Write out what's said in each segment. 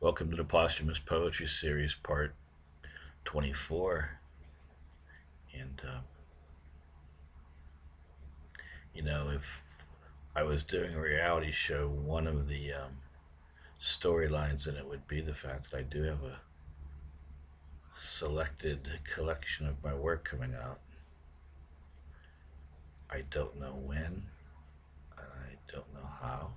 Welcome to the Posthumous Poetry Series, Part 24. And, if I was doing a reality show, one of the storylines in it would be the fact that I do have a selected collection of my work coming out. I don't know when, and I don't know how.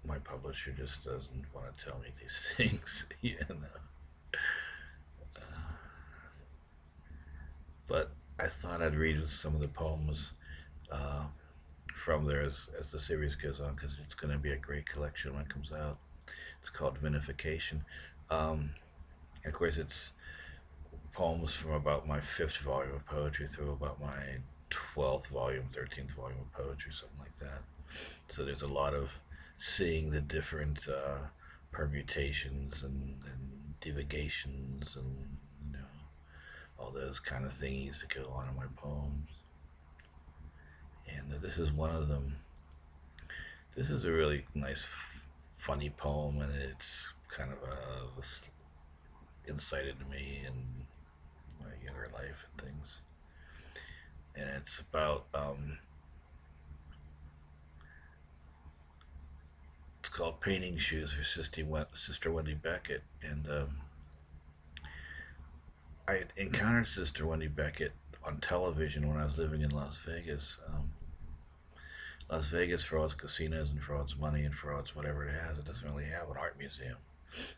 My publisher just doesn't want to tell me these things, Uh, but I thought I'd read some of the poems uh, from there as the series goes on because it's going to be a great collection when it comes out. It's called Vinification. Um, of course, it's poems from about my fifth volume of poetry through about my 12th volume, 13th volume of poetry, something like that. So there's a lot of seeing the different permutations and divagations and you know all those kind of things that go on in my poems. And this is one of them. This is a really nice, funny poem, and it's kind of insight into me and my younger life and things. And it's about it's called Painting Shoes for Sister Wendy Beckett, and I encountered Sister Wendy Beckett on television when I was living in Las Vegas. Las Vegas, for all its casinos and for all its money and for all its whatever it has, it doesn't really have an art museum.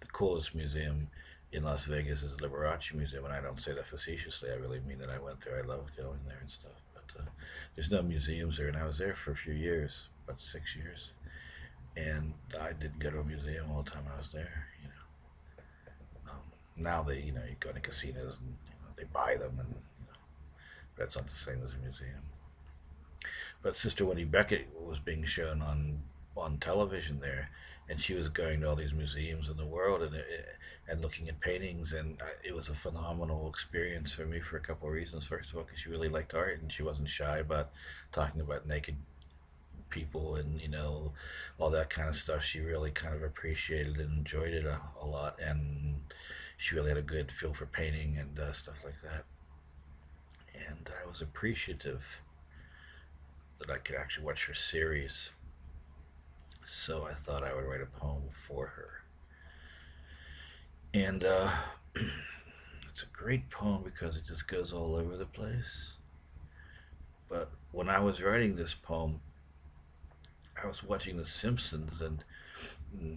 The coolest museum in Las Vegas is the Liberace Museum, and I don't say that facetiously. I really mean that. I went there. I loved going there and stuff. But there's no museums there, and I was there for a few years, about 6 years, and I didn't go to a museum all the time I was there. Now you go to casinos and they buy them, and that's not the same as a museum. But Sister Wendy Beckett was being shown on television there, and she was going to all these museums in the world and looking at paintings, and it was a phenomenal experience for me for a couple of reasons. First of all, because she really liked art and she wasn't shy about talking about naked people and all that kind of stuff. She really kind of appreciated and enjoyed it a lot, and she really had a good feel for painting and stuff like that. And I was appreciative that I could actually watch her series. So I thought I would write a poem for her. And it's a great poem because it just goes all over the place. But when I was writing this poem, I was watching The Simpsons, and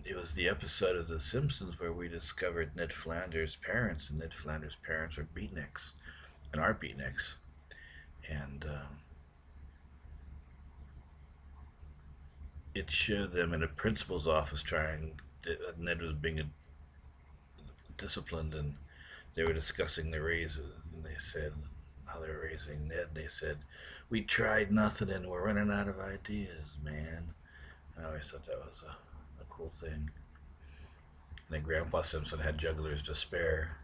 it was the episode of The Simpsons where we discovered Ned Flanders' parents, and Ned Flanders' parents are beatniks and are beatniks. And it showed them in a principal's office trying. Ned was being disciplined, and they were discussing the raises, and they said how they were raising Ned. And they said, "We tried nothing, and we're running out of ideas, man." And I always thought that was a cool thing. And then Grandpa Simpson had jugglers to spare,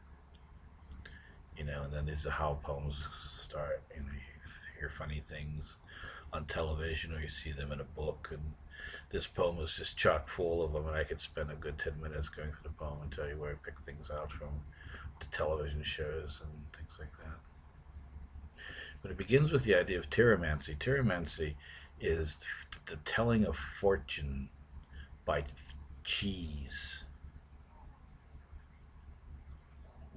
and then these how poems start. You hear funny things on television, or you see them in a book, and this poem is just chock full of them, and I could spend a good 10 minutes going through the poem and tell you where I picked things out from the television shows and things like that. But it begins with the idea of tiromancy. Tiromancy is the telling of fortune by cheese.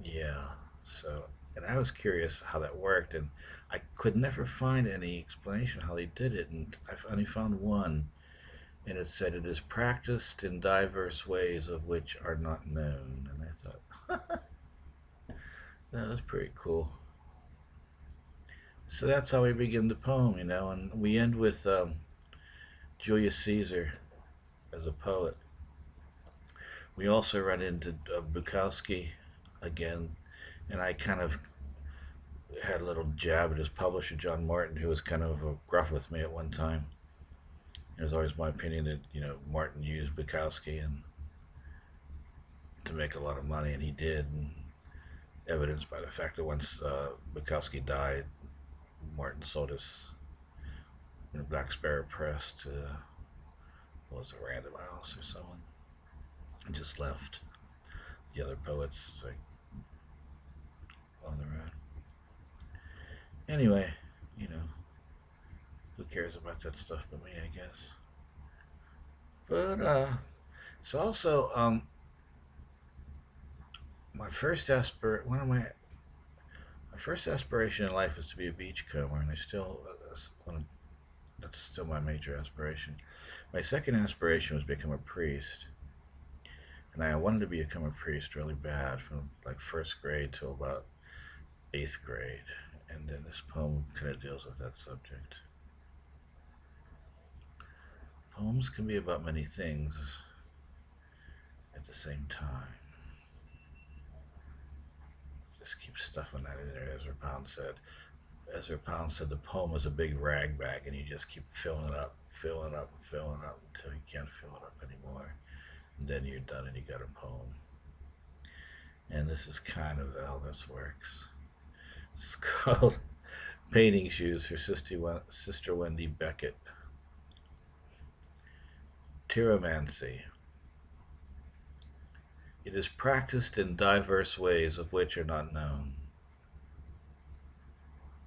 Yeah. So, and I was curious how that worked, and I could never find any explanation how they did it, and I only found one, and it said it is practiced in diverse ways of which are not known. And I thought, that was pretty cool. So that's how we begin the poem, and we end with Julius Caesar as a poet. We also run into Bukowski again, and I kind of had a little jab at his publisher, John Martin, who was kind of gruff with me at one time. It was always my opinion that Martin used Bukowski and to make a lot of money, and he did, and evidenced by the fact that once Bukowski died, Martin sold his Black Sparrow Press to was a random house or someone, and just left the other poets like on their own. Anyway, you know, who cares about that stuff but me, I guess. But it's also my first one of my first aspiration in life was to be a beachcomber, and I still want to. That's still my major aspiration. My second aspiration was to become a priest, and I wanted to become a priest really bad from like first grade till about eighth grade. And then this poem kind of deals with that subject. Poems can be about many things at the same time. Just keep stuffing that in there, Ezra Pound said. Ezra Pound said the poem is a big rag bag, and you just keep filling it up, filling it up, filling it up until you can't fill it up anymore. And then you're done and you got a poem. And this is kind of how this works. It's called Painting Shoes for Sister Wendy Beckett. Tiromancy. It is practised in diverse ways of which are not known.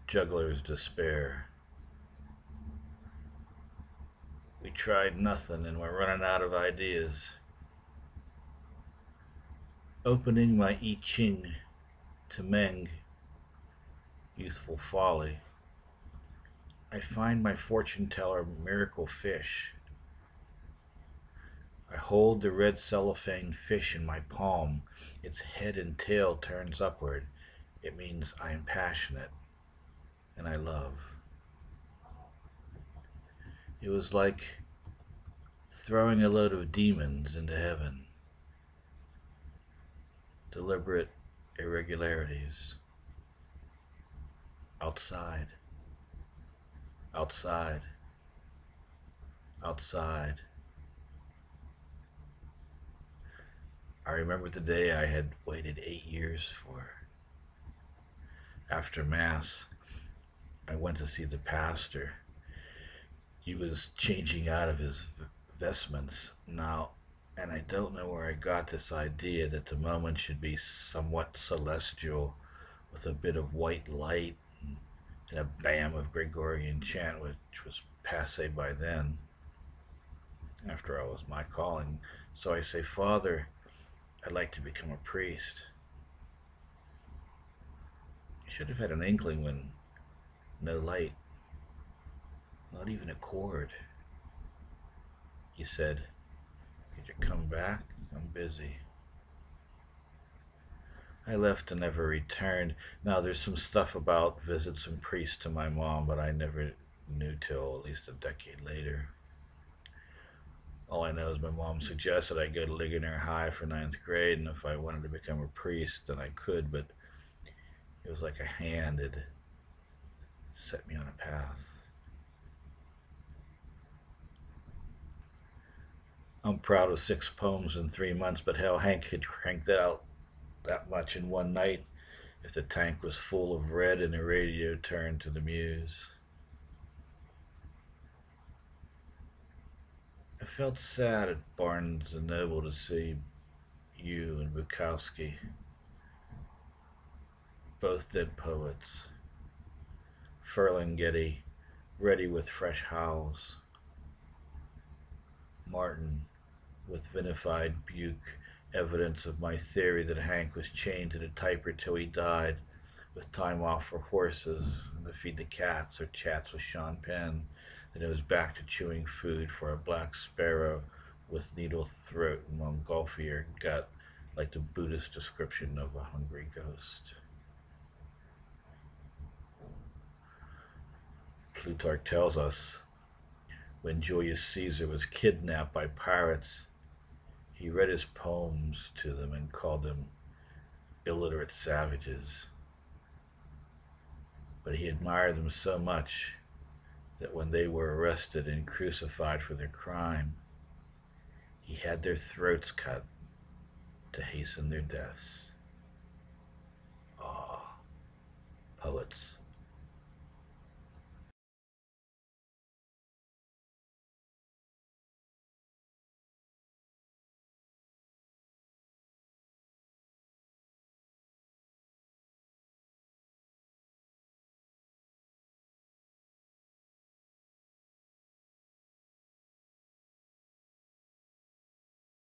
Jugglers despair. We tried nothing and we're running out of ideas. Opening my ching to meng, youthful folly, I find my fortune teller miracle fish. I hold the red cellophane fish in my palm. Its head and tail turns upward. It means I am passionate and I love. It was like throwing a load of demons into heaven. Deliberate irregularities. Outside. Outside. Outside. I remember the day I had waited 8 years for. After Mass, I went to see the pastor. He was changing out of his vestments now, and I don't know where I got this idea that the moment should be somewhat celestial with a bit of white light and a bam of Gregorian chant, which was passe by then. After all, it was my calling. So I say, Father, I'd like to become a priest. I should have had an inkling when no light, not even a chord. He said, could you come back? I'm busy. I left and never returned. Now there's some stuff about visits and priests to my mom, but I never knew till at least a decade later. All I know is my mom suggested I go to Ligonier High for 9th grade, and if I wanted to become a priest, then I could, but it was like a hand had set me on a path. I'm proud of 6 poems in 3 months, but hell, Hank could crank that out that much in one night if the tank was full of red and the radio turned to the muse. I felt sad at Barnes and Noble to see you and Bukowski, both dead poets. Ferlinghetti, ready with fresh howls. Martin, with vinified buke, evidence of my theory that Hank was chained to the typer till he died, with time off for horses and to feed the cats or chats with Sean Penn. Then it was back to chewing food for a black sparrow with needle throat and Montgolfier gut, like the Buddhist description of a hungry ghost. Plutarch tells us when Julius Caesar was kidnapped by pirates, he read his poems to them and called them illiterate savages. But he admired them so much that when they were arrested and crucified for their crime, he had their throats cut to hasten their deaths. Ah, poets.